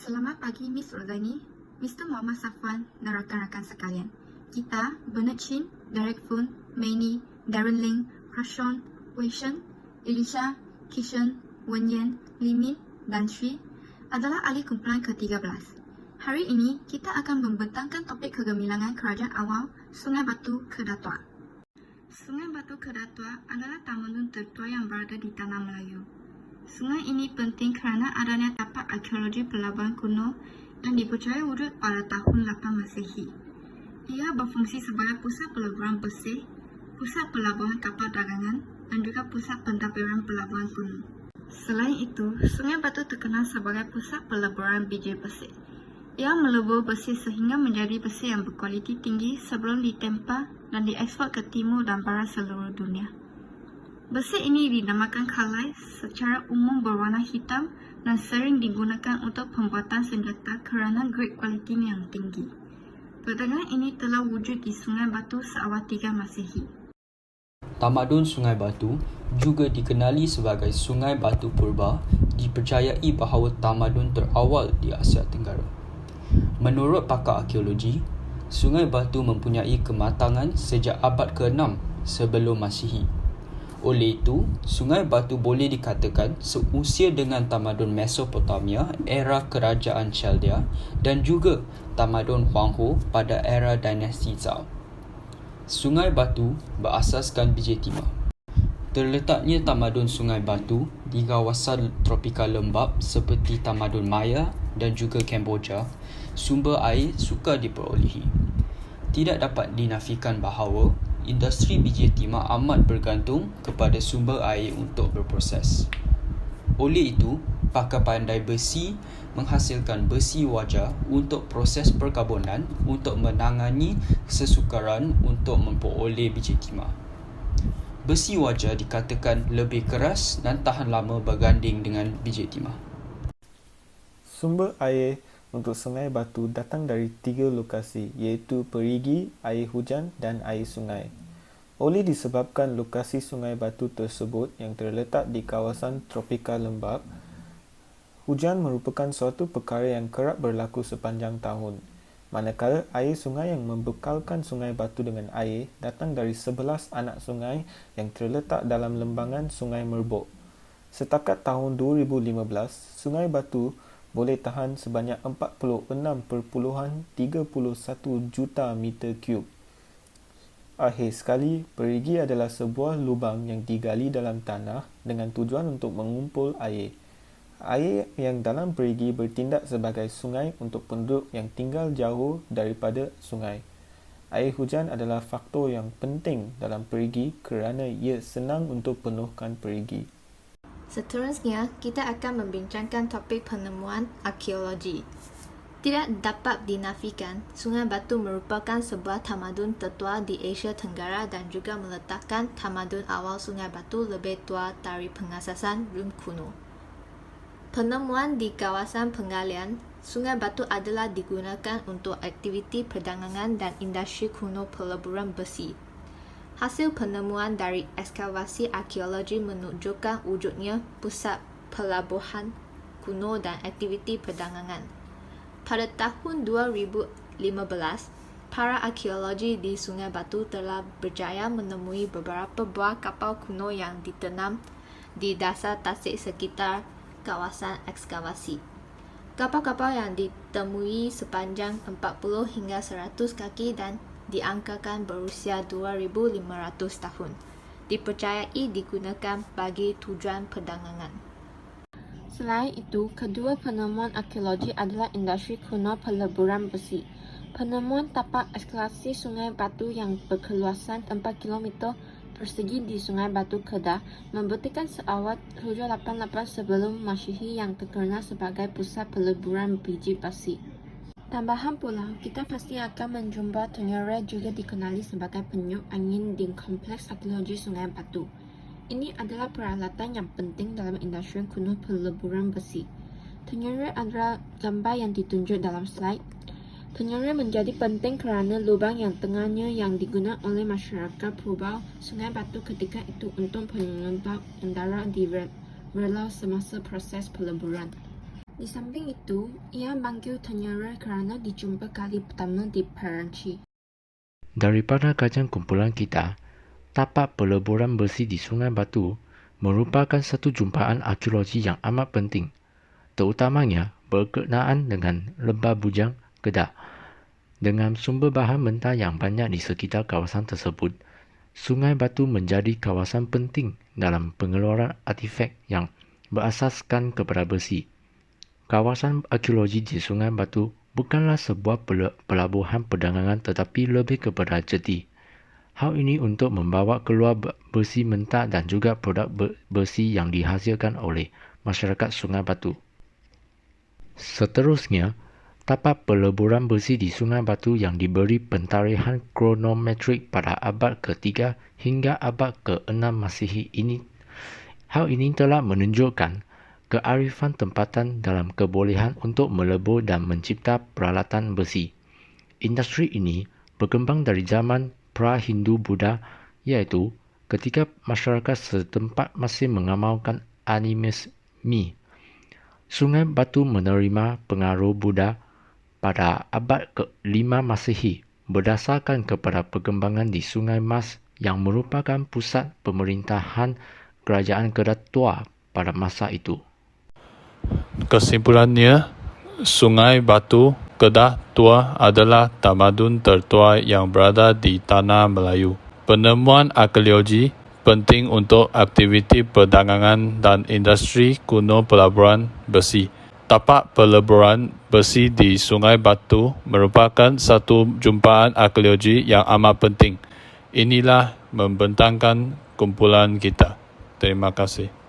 Selamat pagi Miss Rozaini, Mr. Muhammad Safwan dan rakan-rakan sekalian. Kita, Bernard Chin, Derek Foon, Maini, Darren Ling, Prashon, Wei Shen, Elisha, Kishan, Wen Yan, Limin dan Sri adalah ahli kumpulan ke-13. Hari ini, kita akan membentangkan topik kegemilangan kerajaan awal Sungai Batu Kedatua. Sungai Batu Kedatua adalah tamadun tertua yang berada di Tanah Melayu. Sungai ini penting kerana adanya tapak arkeologi pelabuhan kuno yang dipercaya wujud pada tahun 8 Masehi. Ia berfungsi sebagai pusat peleburan bersih, pusat pelabuhan kapal dagangan dan juga pusat pentadbiran pelabuhan kuno. Selain itu, Sungai Batu terkenal sebagai pusat peleburan biji besi. Ia melebur besi sehingga menjadi besi yang berkualiti tinggi sebelum ditempa dan diekspor ke timur dan barat seluruh dunia. Besi ini dinamakan kalai secara umum berwarna hitam dan sering digunakan untuk pembuatan senjata kerana grade kualitinya yang tinggi. Perdagangan ini telah wujud di Sungai Batu seawal 3 Masehi. Tamadun Sungai Batu, juga dikenali sebagai Sungai Batu Purba, dipercayai bahawa tamadun terawal di Asia Tenggara. Menurut pakar arkeologi, Sungai Batu mempunyai kematangan sejak abad ke-6 sebelum Masihi. Oleh itu, Sungai Batu boleh dikatakan seusia dengan tamadun Mesopotamia era kerajaan Chaldea dan juga tamadun Huangho pada era dinasti Zhao. Sungai Batu berasaskan biji timah. Terletaknya tamadun Sungai Batu di kawasan tropika lembap seperti tamadun Maya dan juga Kemboja, sumber air sukar diperolehi. Tidak dapat dinafikan bahawa industri biji timah amat bergantung kepada sumber air untuk berproses. Oleh itu, pakar pandai besi menghasilkan besi wajar untuk proses perkabunan untuk menangani kesukaran untuk memperoleh biji timah. Besi wajar dikatakan lebih keras dan tahan lama berbanding dengan biji timah. Sumber air untuk Sungai Batu datang dari 3 lokasi, iaitu perigi, air hujan dan air sungai. Oleh disebabkan lokasi Sungai Batu tersebut yang terletak di kawasan tropika lembap, hujan merupakan suatu perkara yang kerap berlaku sepanjang tahun. Manakala air sungai yang membekalkan Sungai Batu dengan air datang dari 11 anak sungai yang terletak dalam lembangan Sungai Merbok. Setakat tahun 2015, Sungai Batu boleh tahan sebanyak 46.31 juta meter kub. Akhir sekali, perigi adalah sebuah lubang yang digali dalam tanah dengan tujuan untuk mengumpul air. Air yang dalam perigi bertindak sebagai sungai untuk penduduk yang tinggal jauh daripada sungai. Air hujan adalah faktor yang penting dalam perigi kerana ia senang untuk penuhkan perigi. Seterusnya, kita akan membincangkan topik penemuan arkeologi. Tidak dapat dinafikan, Sungai Batu merupakan sebuah tamadun tertua di Asia Tenggara dan juga meletakkan tamadun awal Sungai Batu lebih tua dari pengasasan Rum kuno. Penemuan di kawasan penggalian, Sungai Batu adalah digunakan untuk aktiviti perdagangan dan industri kuno peleburan besi. Hasil penemuan dari ekskavasi arkeologi menunjukkan wujudnya pusat pelabuhan kuno dan aktiviti perdagangan. Pada tahun 2015, para arkeologi di Sungai Batu telah berjaya menemui beberapa buah kapal kuno yang ditenam di dasar tasik sekitar kawasan ekskavasi. Kapal-kapal yang ditemui sepanjang 40 hingga 100 kaki dan diangkakan berusia 2,500 tahun. Dipercayai digunakan bagi tujuan perdagangan. Selain itu, kedua penemuan arkeologi adalah industri kuno peleburan besi. Penemuan tapak ekskavasi Sungai Batu yang berkeluasan 4 km persegi di Sungai Batu Kedah membuktikan seawal 788 sebelum Masehi yang terkenal sebagai pusat peleburan biji besi. Tambahan pula, kita pasti akan menjumpa Tenggara juga dikenali sebagai peniup angin di kompleks arkeologi Sungai Batu. Ini adalah peralatan yang penting dalam industri kuno peleburan besi. Tenggara adalah gambar yang ditunjuk dalam slide. Tenggara menjadi penting kerana lubang yang tengahnya yang digunakan oleh masyarakat purba Sungai Batu ketika itu untuk penyebab kendaraan di rel semasa proses peleburan. Di samping itu, ia bangkit ternyata kerana dijumpa kali pertama di Perancis. Daripada kajian kumpulan kita, tapak peleburan besi di Sungai Batu merupakan satu jumpaan arkeologi yang amat penting, terutamanya berkenaan dengan Lembah Bujang, Kedah. Dengan sumber bahan mentah yang banyak di sekitar kawasan tersebut, Sungai Batu menjadi kawasan penting dalam pengeluaran artifak yang berasaskan kepada besi. Kawasan arkeologi di Sungai Batu bukanlah sebuah pelabuhan perdagangan tetapi lebih kepada jeti. Hal ini untuk membawa keluar besi mentah dan juga produk besi yang dihasilkan oleh masyarakat Sungai Batu. Seterusnya, tapak peleburan besi di Sungai Batu yang diberi pentarihan kronometrik pada abad ke-3 hingga abad ke-6 Masihi ini. Hal ini telah menunjukkan kearifan tempatan dalam kebolehan untuk melebur dan mencipta peralatan besi. Industri ini berkembang dari zaman pra-Hindu-Buddha, iaitu ketika masyarakat setempat masih mengamalkan animisme. Sungai Batu menerima pengaruh Buddha pada abad ke-5 Masihi berdasarkan kepada perkembangan di Sungai Mas yang merupakan pusat pemerintahan kerajaan Kedah Tua pada masa itu. Kesimpulannya, Sungai Batu Kedah Tua adalah tamadun tertua yang berada di Tanah Melayu. Penemuan arkeologi penting untuk aktiviti perdagangan dan industri kuno pelaburan besi. Tapak peleburan besi di Sungai Batu merupakan satu jumpaan arkeologi yang amat penting. Inilah membentangkan kumpulan kita. Terima kasih.